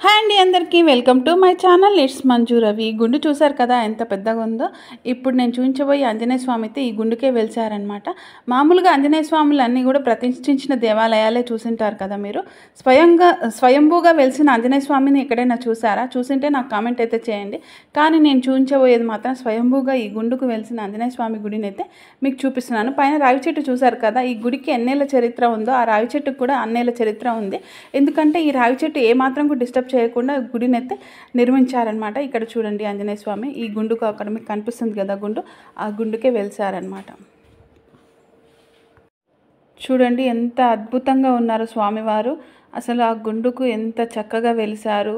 Hi అండి అందరికీ welcome to my channel it's Manju Ravi. గుండు చూసారు కదా ఎంత పెద్దగా ఉందో. ఇప్పుడు నేను చూపించబోయే ఆంజనేయ స్వామి అయితే ఈ గుండుకే వెలిసారనమాట. మామూలుగా ఆంజనేయ స్వాములు అన్నీ కూడా ప్రతిష్ఠించిన దేవాలయాలే చూసింటారు కదా మీరు. స్వయంభూగా వెలిసిన ఆంజనేయ స్వామిని ఎక్కడైనా చూసారా? చూసింటే నాకు కామెంట్ అయితే చేయండి. కానీ నేను చూపించబోయేది మాత్రం స్వయంభూగా ఈ గుండుకు వెలిసిన ఆంజనేయ స్వామి గుడిని అయితే మీకు చూపిస్తున్నాను. పైన రావి చెట్టు చూసారు కదా, ఈ గుడికి ఎన్నేళ్ళ చరిత్ర ఉందో ఆ రావి చెట్టుకు కూడా అన్నేళ్ళ చరిత్ర ఉంది. ఎందుకంటే ఈ రావి చెట్టు ఏమాత్రం కూడా డిస్టర్బ్ చేయకుండా గుడిని అయితే నిర్మించారనమాట. ఇక్కడ చూడండి ఆంజనేయ స్వామి ఈ గుండుకు అక్కడ మీకు కనిపిస్తుంది కదా గుండు, ఆ గుండుకే వెలిసారనమాట. చూడండి ఎంత అద్భుతంగా ఉన్నారు స్వామివారు. అసలు ఆ గుండుకు ఎంత చక్కగా వెలిసారు.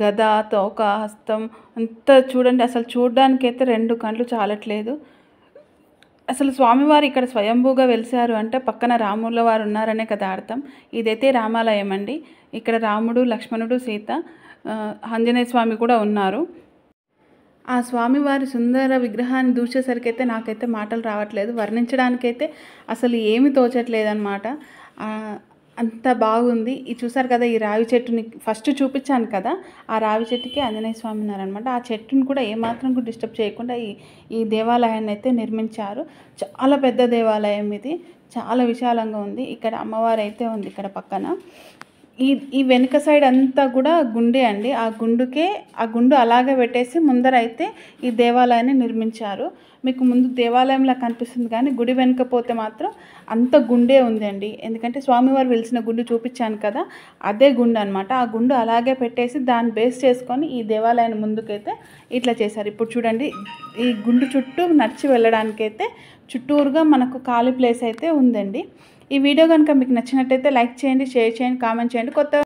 గద, తోక, హస్తం అంతా చూడండి. అసలు చూడడానికైతే రెండు కళ్ళు చాలట్లేదు. అసలు స్వామివారు ఇక్కడ స్వయంభూగా వెలిసారు అంటే పక్కన రాముల వారు ఉన్నారనే కదా అర్థం. ఇదైతే రామాలయం అండి. ఇక్కడ రాముడు, లక్ష్మణుడు, సీత, ఆంజనేయ స్వామి కూడా ఉన్నారు. ఆ స్వామివారి సుందర విగ్రహాన్ని చూసేసరికి అయితే నాకైతే మాటలు రావట్లేదు, వర్ణించడానికైతే అసలు ఏమి తోచట్లేదన్నమాట. అంత బాగుంది. ఇది చూసారు కదా, ఈ రావి చెట్టుని ఫస్ట్ చూపించాను కదా, ఆ రావి చెట్టుకి ఆంజనేయ స్వామి ఉన్నారనమాట. ఆ చెట్టుని కూడా ఏమాత్రం కూడా డిస్టర్బ్ చేయకుండా ఈ దేవాలయాన్ని అయితే నిర్మించారు. చాలా పెద్ద దేవాలయం ఇది, చాలా విశాలంగా ఉంది. ఇక్కడ అమ్మవారు అయితే ఉంది ఇక్కడ పక్కన. ఈ వెనుక సైడ్ అంతా కూడా గుండే అండి. ఆ గుండు అలాగే పెట్టేసి ముందర అయితే ఈ దేవాలయాన్ని నిర్మించారు. మీకు ముందు దేవాలయంలా కనిపిస్తుంది కానీ గుడి వెనుక పోతే మాత్రం అంత గుండే ఉందండి. ఎందుకంటే స్వామివారు వెలిసిన గుండు చూపించాను కదా, అదే గుండు అనమాట. ఆ గుండు అలాగే పెట్టేసి దాన్ని బేస్ చేసుకొని ఈ దేవాలయాన్ని ముందుకైతే ఇట్లా చేశారు. ఇప్పుడు చూడండి, ఈ గుండు చుట్టూ నడిచి వెళ్ళడానికైతే చుట్టూరుగా మనకు ఖాళీ ప్లేస్ అయితే ఉందండి. ఈ వీడియో కనుక మీకు నచ్చినట్టయితే లైక్ చేయండి, షేర్ చేయండి, కామెంట్ చేయండి. కొత్త